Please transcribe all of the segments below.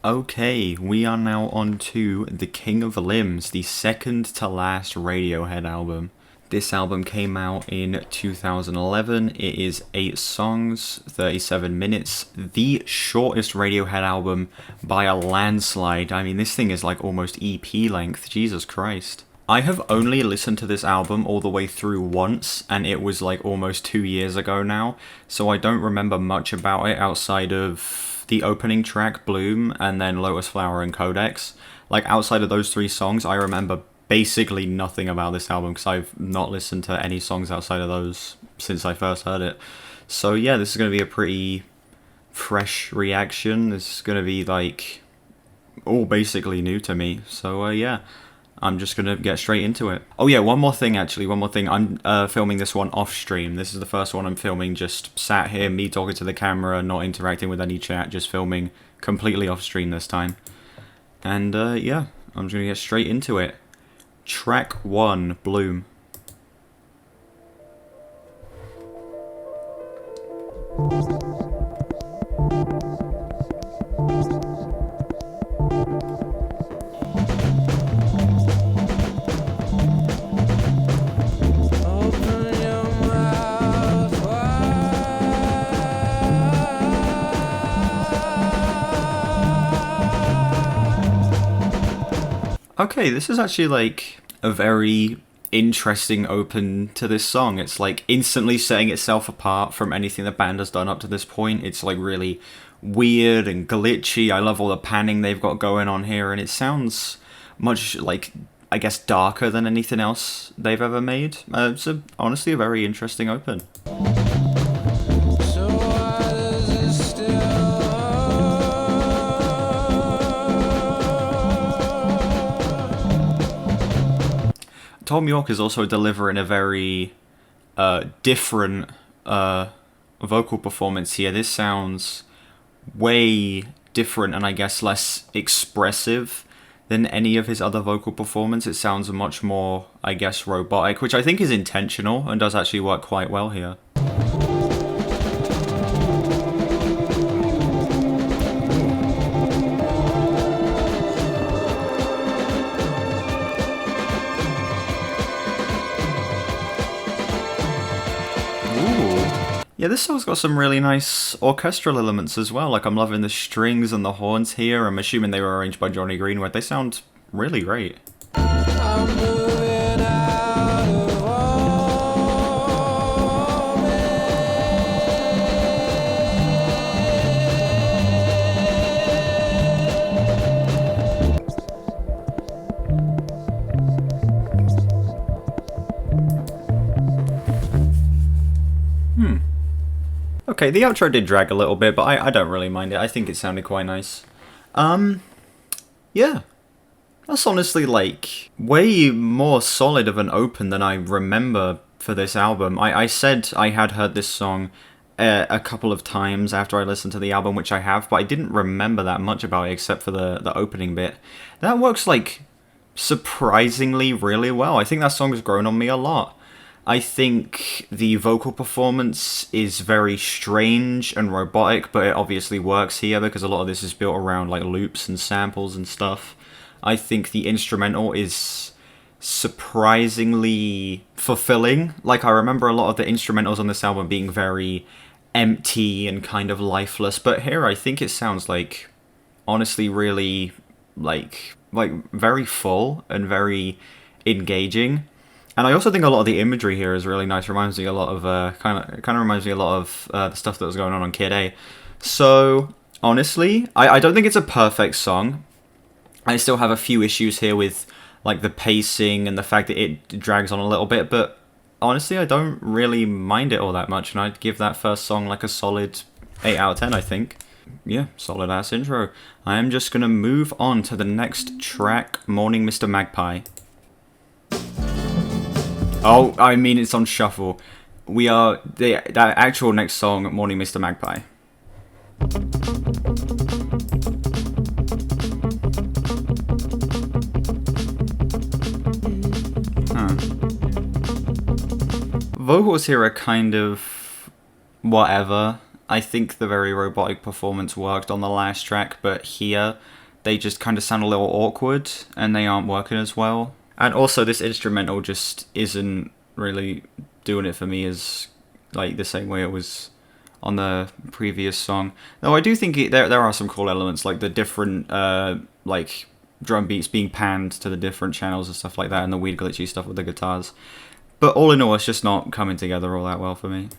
Okay, we are now on to The King of Limbs, the second to last Radiohead album. This album came out in 2011. It is 8 songs, 37 minutes, the shortest Radiohead album by a landslide. I mean, this thing is like almost EP length, Jesus Christ. I have only listened to this album all the way through once, and it was like almost 2 years ago now, so I don't remember much about it outside of the opening track, Bloom, and then Lotus Flower and Codex. Like, outside of those 3 songs, I remember basically nothing about this album, because I've not listened to any songs outside of those since I first heard it. So yeah, this is going to be a pretty fresh reaction. This is going to be, like, all basically new to me. So yeah, I'm just going to get straight into it. Oh yeah, one more thing. I'm filming this one off stream. This is the first one I'm filming just sat here, me talking to the camera, not interacting with any chat, just filming completely off stream this time. And yeah, I'm just going to get straight into it. Track 1, Bloom. Okay, this is actually like a very interesting open to this song. It's like instantly setting itself apart from anything the band has done up to this point. It's like really weird and glitchy. I love all the panning they've got going on here, and it sounds much like, I guess, darker than anything else they've ever made. It's honestly a very interesting open. Tom York is also delivering a very different vocal performance here. This sounds way different and I guess less expressive than any of his other vocal performance. It sounds much more, I guess, robotic, which I think is intentional and does actually work quite well here. Yeah, this song's got some really nice orchestral elements as well. Like, I'm loving the strings and the horns here. I'm assuming they were arranged by Johnny Greenwood. They sound really great. Okay, the outro did drag a little bit, but I don't really mind it. I think it sounded quite nice. Yeah. That's honestly, like, way more solid of an open than I remember for this album. I said I had heard this song a couple of times after I listened to the album, which I have, but I didn't remember that much about it except for the opening bit. That works, like, surprisingly really well. I think that song has grown on me a lot. I think the vocal performance is very strange and robotic, but it obviously works here because a lot of this is built around like loops and samples and stuff. I think the instrumental is surprisingly fulfilling. Like, I remember a lot of the instrumentals on this album being very empty and kind of lifeless, but here I think it sounds like, honestly, really like very full and very engaging. And I also think a lot of the imagery here is really nice. Reminds me a lot of kind of reminds me a lot of the stuff that was going on Kid A. So honestly, I don't think it's a perfect song. I still have a few issues here with like the pacing and the fact that it drags on a little bit. But honestly, I don't really mind it all that much, and I'd give that first song like a solid 8 out of 10. I think. Yeah, solid ass intro. I am just gonna move on to the next track, Morning Mr Magpie. Oh, I mean, it's on shuffle. We are that actual next song, Morning Mr Magpie. Vocals here are kind of whatever. I think the very robotic performance worked on the last track, but here they just kind of sound a little awkward and they aren't working as well. And also this instrumental just isn't really doing it for me as like the same way it was on the previous song. Though I do think there are some cool elements, like the different like drum beats being panned to the different channels and stuff like that, and the weird glitchy stuff with the guitars. But all in all, it's just not coming together all that well for me.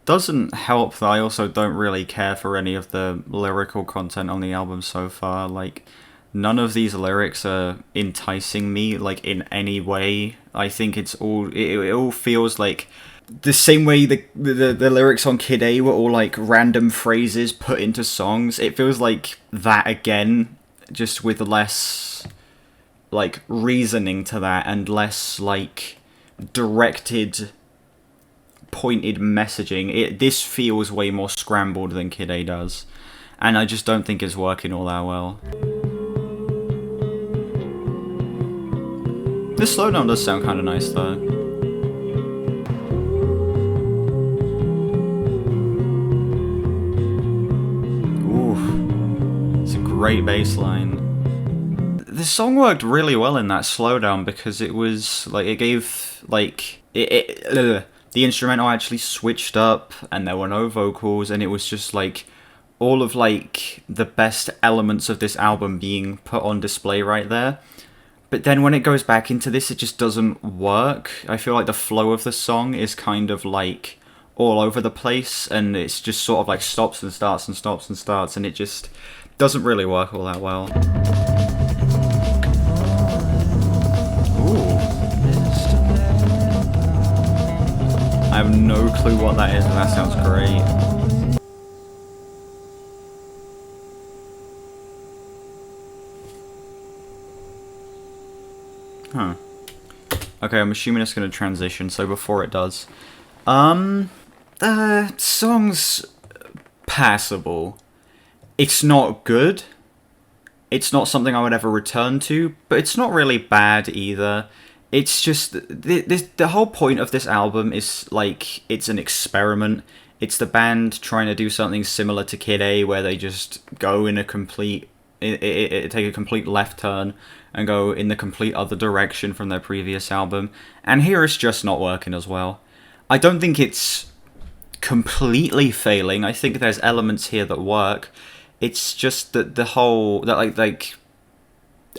Doesn't help that I also don't really care for any of the lyrical content on the album so far. Like, none of these lyrics are enticing me, like, in any way. I think it all feels like the same way the lyrics on Kid A were all, like, random phrases put into songs. It feels like that again, just with less, like, reasoning to that and less, like, directed, pointed messaging. This feels way more scrambled than Kid A does, and I just don't think it's working all that well. This slowdown does sound kind of nice though. Ooh, it's a great bass line. The song worked really well in that slowdown because it was like it gave like the instrumental actually switched up and there were no vocals, and it was just like all of like the best elements of this album being put on display right there. But then when it goes back into this, it just doesn't work. I feel like the flow of the song is kind of like all over the place, and it's just sort of like stops and starts and stops and starts, and it just doesn't really work all that well. I have no clue what that is, and that sounds great. Huh. Okay, I'm assuming it's going to transition, so before it does. The song's passable. It's not good. It's not something I would ever return to, but it's not really bad either. It's just, the whole point of this album is, like, it's an experiment. It's the band trying to do something similar to Kid A, where they just go in a complete, take a complete left turn and go in the complete other direction from their previous album. And here it's just not working as well. I don't think it's completely failing. I think there's elements here that work. It's just that the whole, that like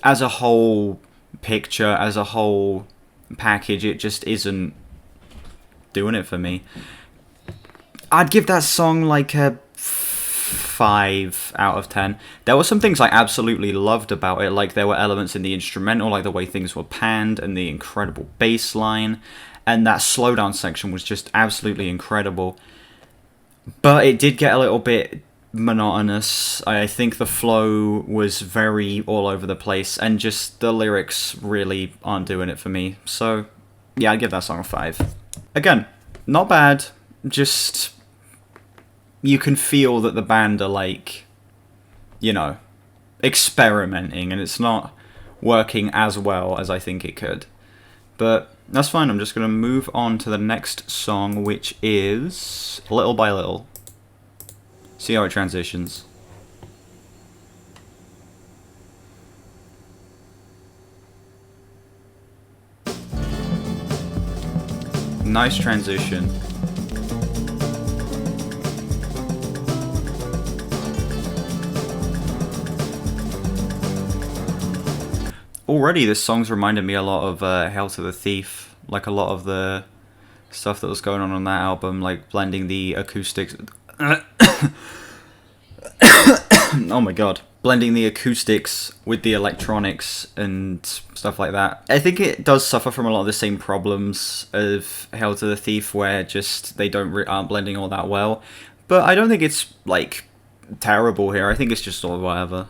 as a whole picture, as a whole package, it just isn't doing it for me. I'd give that song like a 5 out of 10. There were some things I absolutely loved about it, like there were elements in the instrumental, like the way things were panned and the incredible bass line, and that slowdown section was just absolutely incredible. But it did get a little bit monotonous. I think the flow was very all over the place, and just the lyrics really aren't doing it for me. So yeah, I'd give that song a 5. Again, not bad, just you can feel that the band are like, you know, experimenting, and it's not working as well as I think it could. But that's fine, I'm just going to move on to the next song, which is Little by Little. See how it transitions. Nice transition. Already this song's reminded me a lot of Hail to the Thief, like a lot of the stuff that was going on that album, like blending the acoustics. Oh my god. Blending the acoustics with the electronics and stuff like that. I think it does suffer from a lot of the same problems of Hail to the Thief, where just they aren't blending all that well. But I don't think it's like terrible here. I think it's just sort of whatever.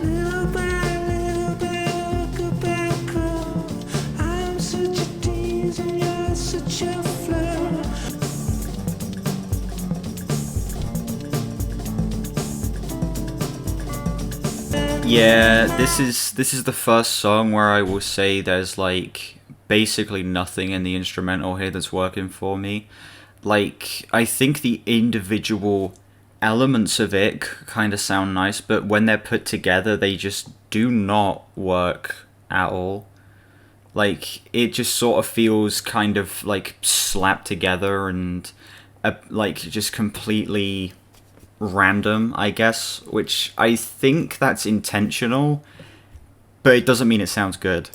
Yeah, this is the first song where I will say there's like basically nothing in the instrumental here that's working for me. Like, I think the individual elements of it kind of sound nice, but when they're put together, they just do not work at all. Like, it just sort of feels kind of like slapped together and like just completely random, I guess, which I think that's intentional, but it doesn't mean it sounds good.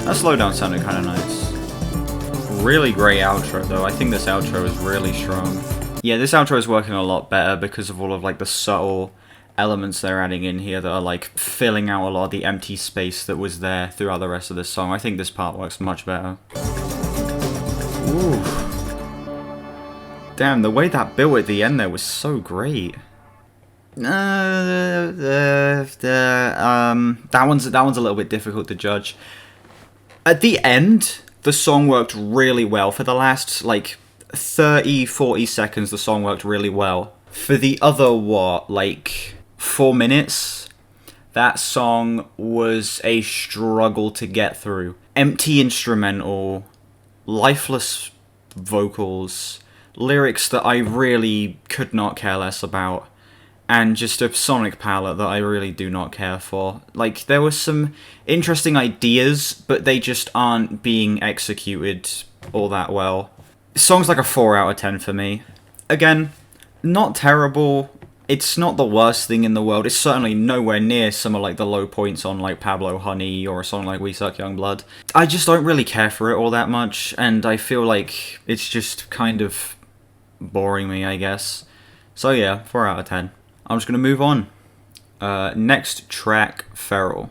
That slowdown sounded kind of nice. Really great outro though. I think this outro is really strong. Yeah, this outro is working a lot better because of all of like the subtle elements they're adding in here that are like filling out a lot of the empty space that was there throughout the rest of this song. I think this part works much better. Ooh. Damn, the way that built at the end there was so great. That one's a little bit difficult to judge. At the end, the song worked really well. For the last like 30-40 seconds, the song worked really well. For the other, like 4 minutes, that song was a struggle to get through. Empty instrumental, lifeless vocals, lyrics that I really could not care less about, and just a sonic palette that I really do not care for. Like, there were some interesting ideas, but they just aren't being executed all that well. The song's like a 4 out of 10 for me. Again, not terrible. It's not the worst thing in the world. It's certainly nowhere near some of like the low points on like Pablo Honey or a song like We Suck Young Blood. I just don't really care for it all that much, and I feel like it's just kind of boring me, I guess. So yeah, 4 out of 10. I'm just gonna move on. Next track, Feral.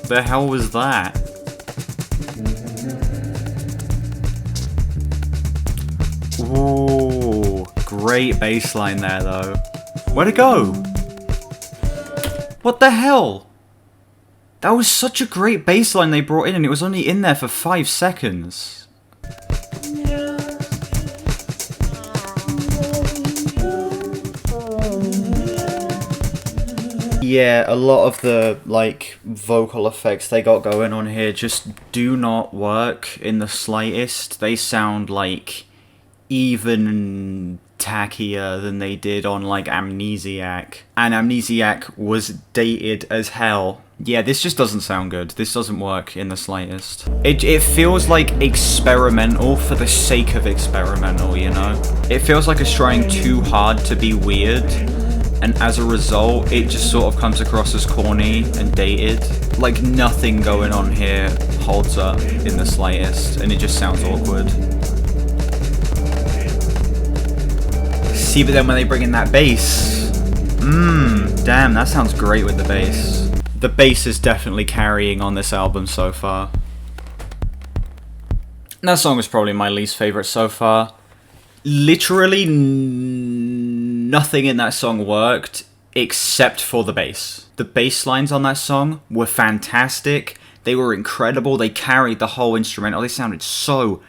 The hell was that? Ooh, great bass line there though. Where'd it go? What the hell? That was such a great bass line they brought in, and it was only in there for 5 seconds. Yeah, a lot of the, like, vocal effects they got going on here just do not work in the slightest. They sound, like, even tackier than they did on, like, Amnesiac. And Amnesiac was dated as hell. Yeah, this just doesn't sound good. This doesn't work in the slightest. It feels like experimental for the sake of experimental, you know? It feels like it's trying too hard to be weird. And as a result, it just sort of comes across as corny and dated. Like, nothing going on here holds up in the slightest, and it just sounds awkward. See, but then when they bring in that bass, damn, that sounds great with the bass. The bass is definitely carrying on this album so far. That song is probably my least favourite so far. Literally nothing in that song worked except for the bass. The bass lines on that song were fantastic. They were incredible. They carried the whole instrumental. They sounded so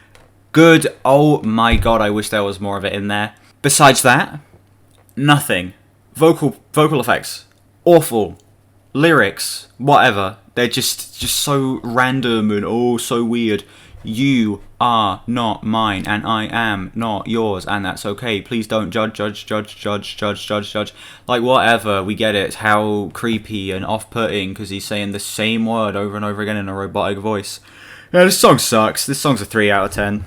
good. Oh my god, I wish there was more of it in there. Besides that, nothing. Vocal effects, awful. Lyrics, whatever. They're just so random and oh so weird. You are not mine, and I am not yours, and that's okay. Please don't judge. Like, whatever, we get it. How creepy and off-putting, because he's saying the same word over and over again in a robotic voice. Yeah, this song sucks. This song's a 3 out of 10.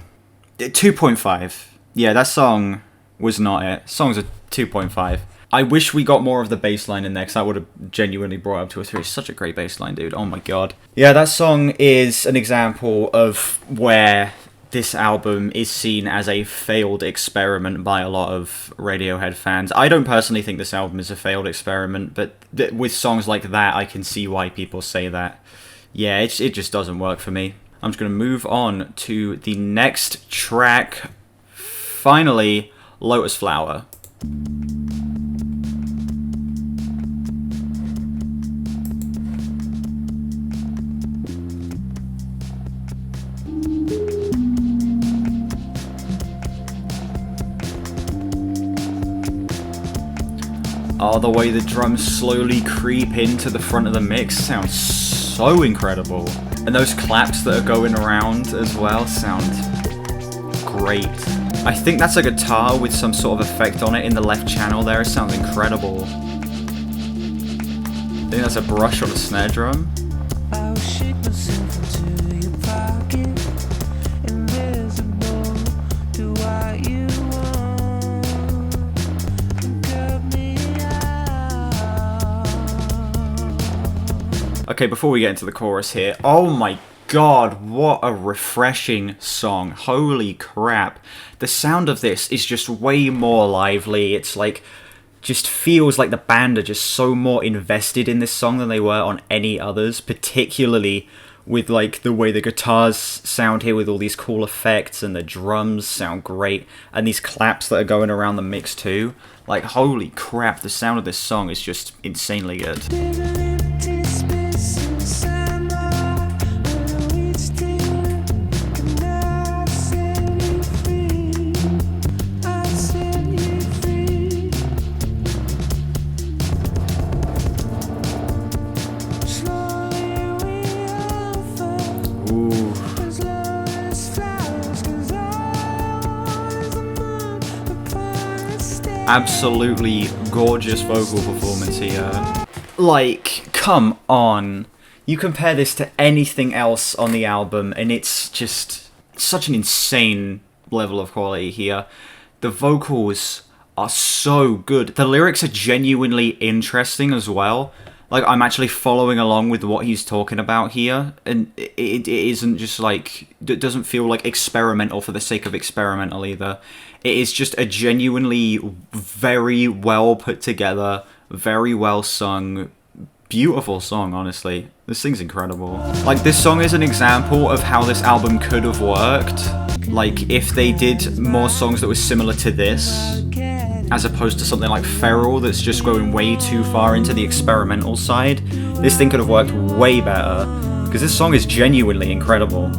2.5. Yeah, that song was not it. Song's a 2.5. I wish we got more of the bass line in there, because that would have genuinely brought up to a 3. It's such a great bass line, dude. Oh my god. Yeah, that song is an example of where this album is seen as a failed experiment by a lot of Radiohead fans. I don't personally think this album is a failed experiment, but with songs like that, I can see why people say that. Yeah, it just doesn't work for me. I'm just going to move on to the next track. Finally, Lotus Flower. Oh, the way the drums slowly creep into the front of the mix sounds so incredible. And those claps that are going around as well sound great. I think that's a guitar with some sort of effect on it in the left channel there. It sounds incredible. I think that's a brush on a snare drum. Okay, before we get into the chorus here, oh my god, what a refreshing song. Holy crap. The sound of this is just way more lively. It's like, just feels like the band are just so more invested in this song than they were on any others, particularly with like the way the guitars sound here with all these cool effects, and the drums sound great, and these claps that are going around the mix too. Like, holy crap, the sound of this song is just insanely good. Absolutely gorgeous vocal performance here. Like, come on. You compare this to anything else on the album, and it's just such an insane level of quality here. The vocals are so good. The lyrics are genuinely interesting as well. Like, I'm actually following along with what he's talking about here, and it isn't just like, it doesn't feel like experimental for the sake of experimental either. It is just a genuinely very well put together, very well sung, beautiful song, honestly. This thing's incredible. Like, this song is an example of how this album could have worked. Like, if they did more songs that were similar to this, as opposed to something like Feral that's just going way too far into the experimental side, this thing could have worked way better, because this song is genuinely incredible.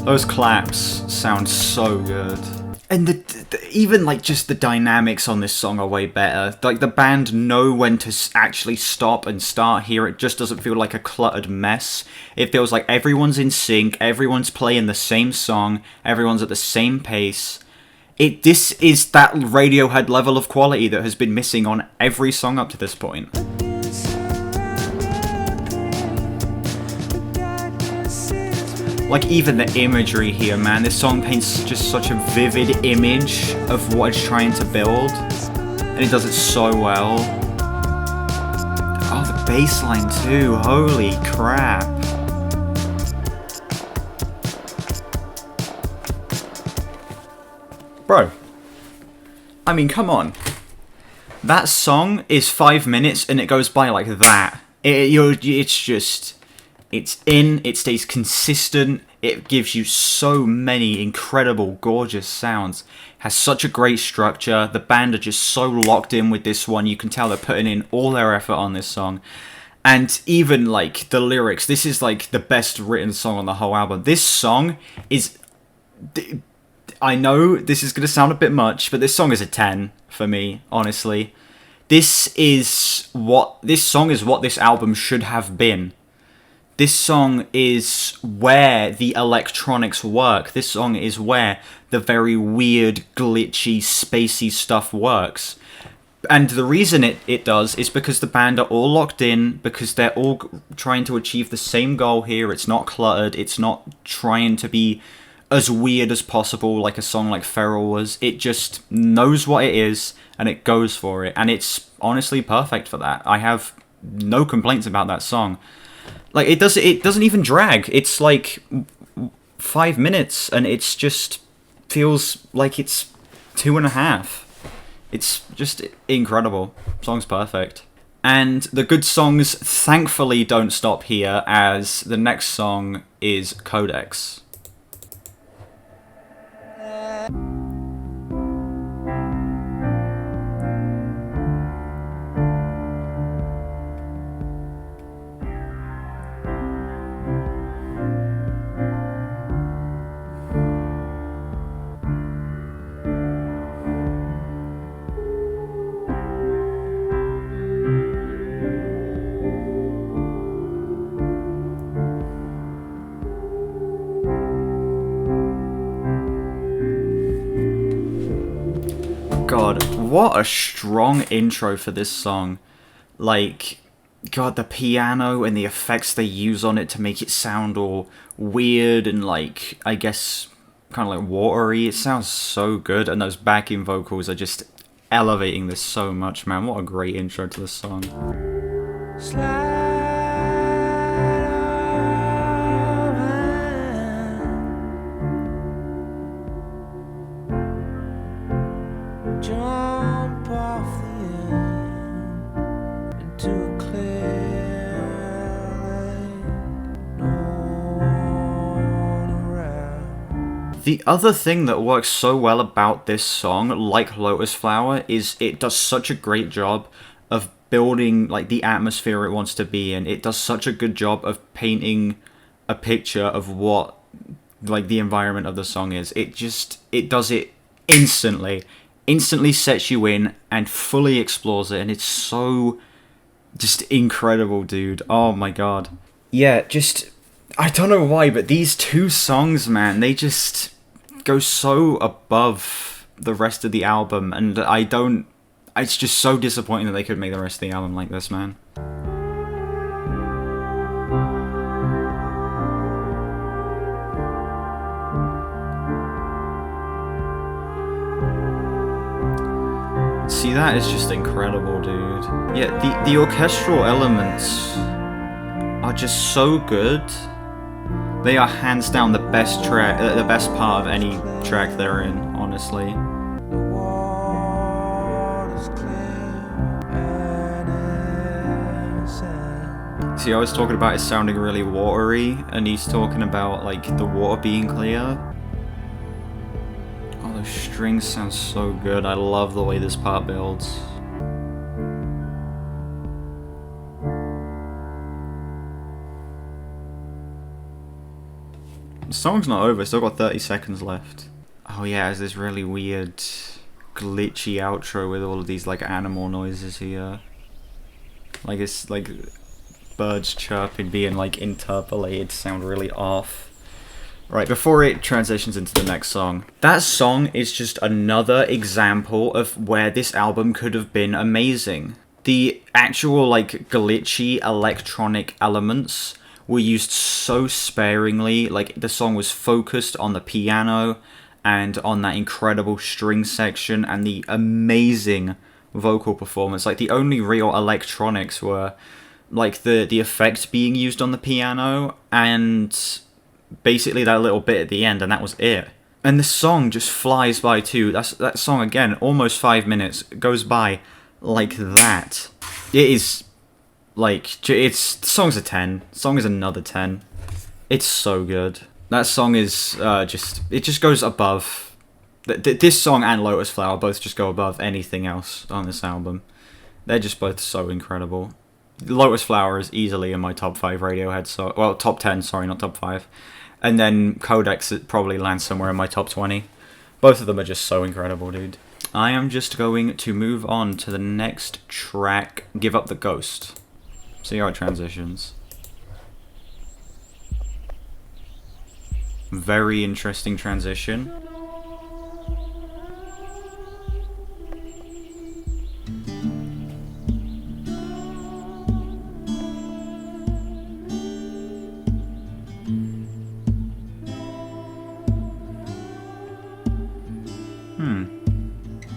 Those claps sound so good. And even like just the dynamics on this song are way better. Like, the band know when to actually stop and start here. It just doesn't feel like a cluttered mess. It feels like everyone's in sync, everyone's playing the same song, everyone's at the same pace. This is that Radiohead level of quality that has been missing on every song up to this point. Like, even the imagery here, man. This song paints just such a vivid image of what it's trying to build, and it does it so well. Oh, the bass line too. Holy crap. Bro. I mean, come on. That song is 5 minutes and it goes by like that. It's just... It's in, it stays consistent, it gives you so many incredible, gorgeous sounds. Has such a great structure, the band are just so locked in with this one, you can tell they're putting in all their effort on this song. And even, like, the lyrics, this is, like, the best written song on the whole album. This song is... I know this is going to sound a bit much, but this song is a 10 for me, honestly. This song is what this album should have been. This song is where the electronics work. This song is where the very weird, glitchy, spacey stuff works. And the reason it does is because the band are all locked in, because they're all trying to achieve the same goal here. It's not cluttered. It's not trying to be as weird as possible like a song like Feral was. It just knows what it is, and it goes for it. And it's honestly perfect for that. I have no complaints about that song. Like, it doesn't even drag. It's like 5 minutes, and it's just feels like it's 2.5. It's just incredible. Song's perfect. And the good songs thankfully don't stop here, as the next song is Codex. God, what a strong intro for this song. Like, God, the piano and the effects they use on it to make it sound all weird and, like, I guess, kind of like watery. It sounds so good, and those backing vocals are just elevating this so much, man. What a great intro to this song. Jump off the end into a clear lake, no one around. The other thing that works so well about this song, like Lotus Flower, is it does such a great job of building like the atmosphere it wants to be in. It does such a good job of painting a picture of what like the environment of the song is. It does it instantly sets you in and fully explores it, and it's so just incredible, dude. Oh my god. Yeah, just I don't know why, but these two songs, man, they just go so above the rest of the album, and it's just so disappointing that they could make the rest of the album like this, man. See, that is just incredible, dude. Yeah, the orchestral elements are just so good. They are hands down the best part of any track they're in, honestly. The water's clear and innocent. See, I was talking about it sounding really watery, and he's talking about like the water being clear. Oh, those strings sound so good. I love the way this part builds. The song's not over, still got 30 seconds left. Oh yeah, it's this really weird, glitchy outro with all of these like animal noises here. Like it's like birds chirping being like interpolated to sound really off. Right, before it transitions into the next song. That song is just another example of where this album could have been amazing. The actual like glitchy electronic elements were used so sparingly. Like the song was focused on the piano and on that incredible string section and the amazing vocal performance. Like the only real electronics were like the effects being used on the piano and basically that little bit at the end, and that was it. And the song just flies by too. That song again, almost 5 minutes, goes by like that. It is like the song's a 10. The song is another 10. It's so good. That song is it just goes above. This song and Lotus Flower both just go above anything else on this album. They're just both so incredible. Lotus Flower is easily in my top 5 Radiohead song. Well, top 10, sorry, not top 5. And then Codex probably lands somewhere in my top 20. Both of them are just so incredible, dude. I am just going to move on to the next track, Give Up the Ghost. See how it transitions. Very interesting transition.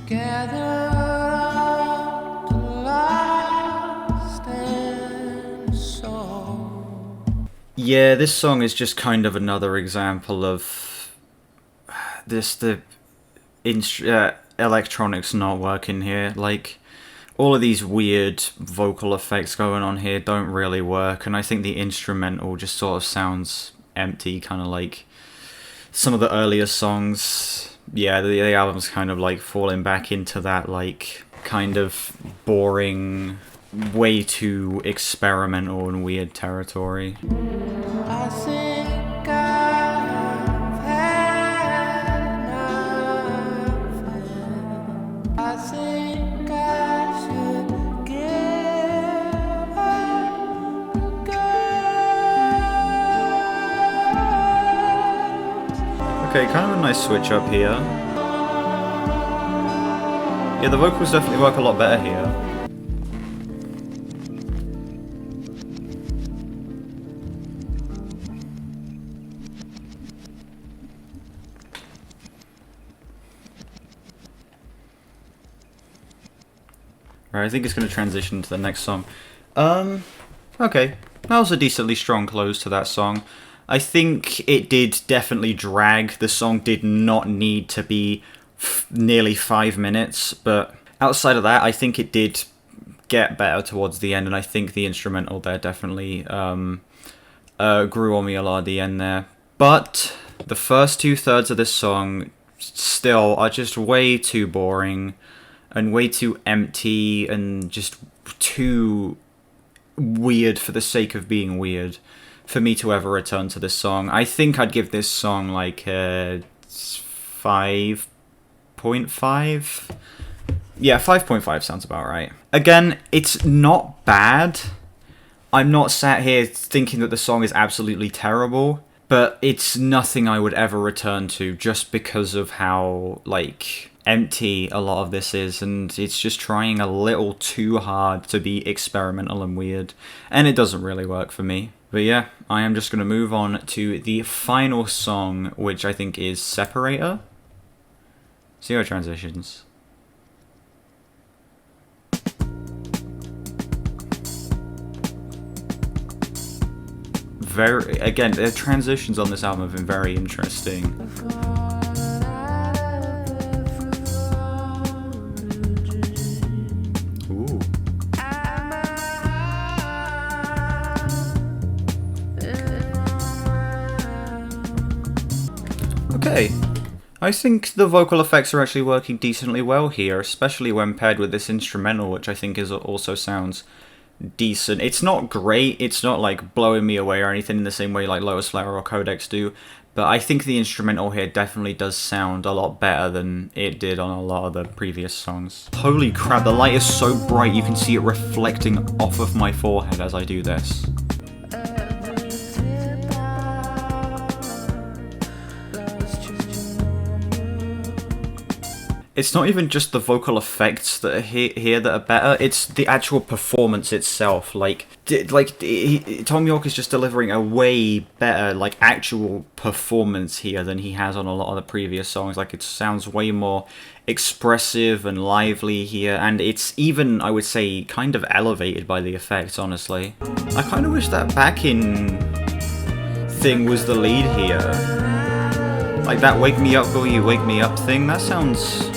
Gather up the lost and soul. Yeah, this song is just kind of another example of the electronics not working here. Like, all of these weird vocal effects going on here don't really work, and I think the instrumental just sort of sounds empty, kind of like some of the earlier songs. Yeah, the album's kind of like falling back into that like kind of boring, way too experimental and weird territory. I think I've had enough. I think I should give up the ghost. Okay, kind of a nice switch up here. Yeah, the vocals definitely work a lot better here. Right, I think it's going to transition to the next song. Okay. That was a decently strong close to that song. I think it did definitely drag. The song did not need to be nearly 5 minutes, but outside of that, I think it did get better towards the end, and I think the instrumental there definitely grew on me a lot at the end there. But the first 2/3 of this song still are just way too boring and way too empty and just too weird for the sake of being weird for me to ever return to this song. I think I'd give this song like a 5.5. Yeah, 5.5 sounds about right. Again, it's not bad. I'm not sat here thinking that the song is absolutely terrible, but it's nothing I would ever return to just because of how, like, empty a lot of this is, and it's just trying a little too hard to be experimental and weird, and it doesn't really work for me. But yeah, I am just going to move on to the final song, which I think is Separator. See how it transitions. Again, the transitions on this album have been very interesting. Ooh. Okay. I think the vocal effects are actually working decently well here, especially when paired with this instrumental, which I think also sounds decent. It's not great, it's not like blowing me away or anything in the same way like Lotus Flower or Codex do, but I think the instrumental here definitely does sound a lot better than it did on a lot of the previous songs. Holy crap, the light is so bright you can see it reflecting off of my forehead as I do this. It's not even just the vocal effects that are here that are better, it's the actual performance itself. Tom York is just delivering a way better, like, actual performance here than he has on a lot of the previous songs. Like, it sounds way more expressive and lively here, and it's even, I would say, kind of elevated by the effects, honestly. I kind of wish that backing thing was the lead here. Like, that Wake Me Up, Will You Wake Me Up thing, that sounds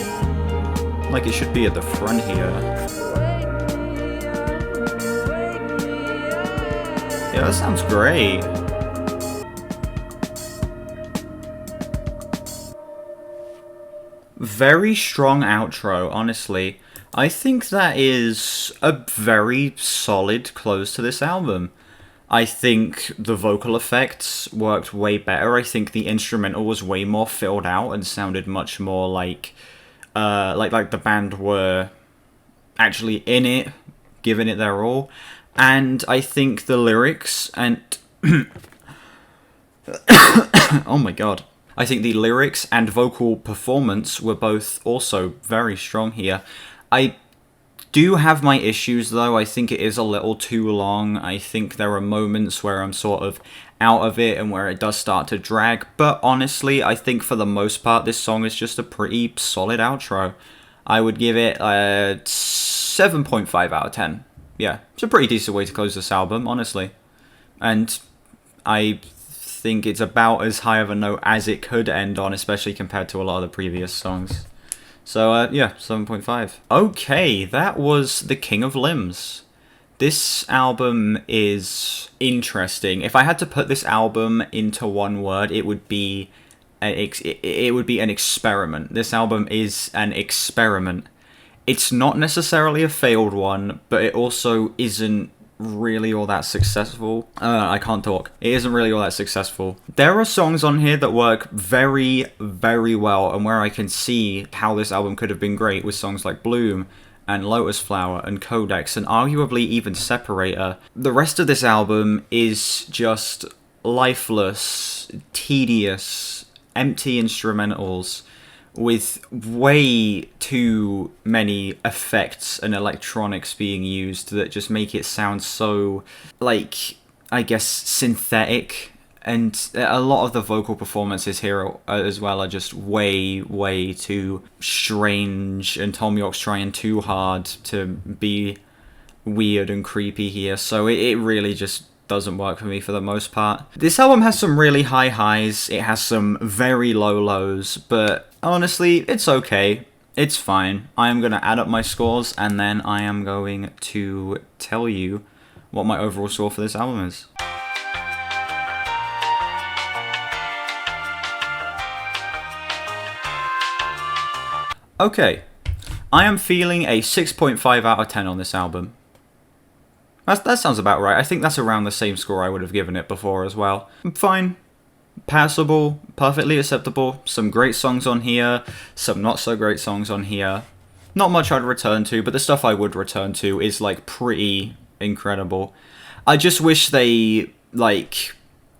like it should be at the front here. Yeah, that sounds great. Very strong outro, honestly. I think that is a very solid close to this album. I think the vocal effects worked way better. I think the instrumental was way more filled out and sounded much more like the band were actually in it, giving it their all. And I think the lyrics and oh my god. I think the lyrics and vocal performance were both also very strong here. I do have my issues though. I think it is a little too long. I think there are moments where I'm sort of out of it and where it does start to drag. But honestly, I think for the most part, this song is just a pretty solid outro. I would give it a 7.5 out of 10. Yeah, it's a pretty decent way to close this album, honestly. And I think it's about as high of a note as it could end on, especially compared to a lot of the previous songs. So, yeah, 7.5. Okay, that was The King of Limbs. This album is interesting. If I had to put this album into one word, it would be an experiment. This album is an experiment. It's not necessarily a failed one, but it also isn't really all that successful. I can't talk. It isn't really all that successful. There are songs on here that work very, very well, and where I can see how this album could have been great with songs like Bloom and Lotus Flower and Codex and arguably even Separator. The rest of this album is just lifeless, tedious, empty instrumentals with way too many effects and electronics being used that just make it sound so, like, I guess, synthetic. And a lot of the vocal performances here as well are just way, way too strange, and Tom York's trying too hard to be weird and creepy here, so it really just doesn't work for me for the most part. This album has some really high highs, it has some very low lows, but honestly, it's okay. It's fine. I am going to add up my scores, and then I am going to tell you what my overall score for this album is. Okay, I am feeling a 6.5 out of 10 on this album. That sounds about right. I think that's around the same score I would have given it before as well. Fine. Passable. Perfectly acceptable. Some great songs on here. Some not so great songs on here. Not much I'd return to, but the stuff I would return to is, like, pretty incredible. I just wish they, like,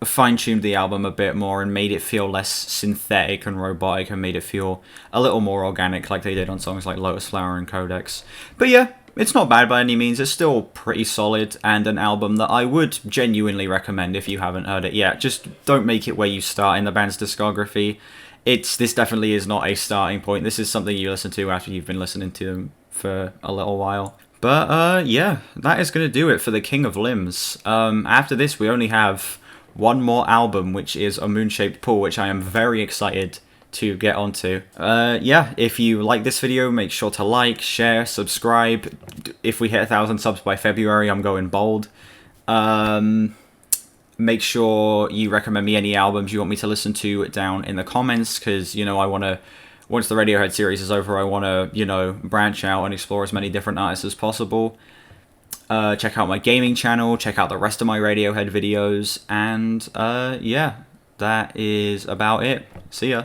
fine-tuned the album a bit more and made it feel less synthetic and robotic and made it feel a little more organic like they did on songs like Lotus Flower and Codex. But yeah, it's not bad by any means. It's still pretty solid and an album that I would genuinely recommend if you haven't heard it yet. Just don't make it where you start in the band's discography. This definitely is not a starting point. This is something you listen to after you've been listening to them for a little while. But yeah, that is going to do it for The King of Limbs. After this, we only have one more album, which is A Moon-Shaped Pool, which I am very excited to get onto. Yeah, if you like this video, make sure to like, share, subscribe. If we hit 1,000 subs by February, I'm going bold. Make sure you recommend me any albums you want me to listen to down in the comments, because, you know, I want to, once the Radiohead series is over, I want to, you know, branch out and explore as many different artists as possible. Check out my gaming channel, check out the rest of my Radiohead videos, and yeah, that is about it. See ya.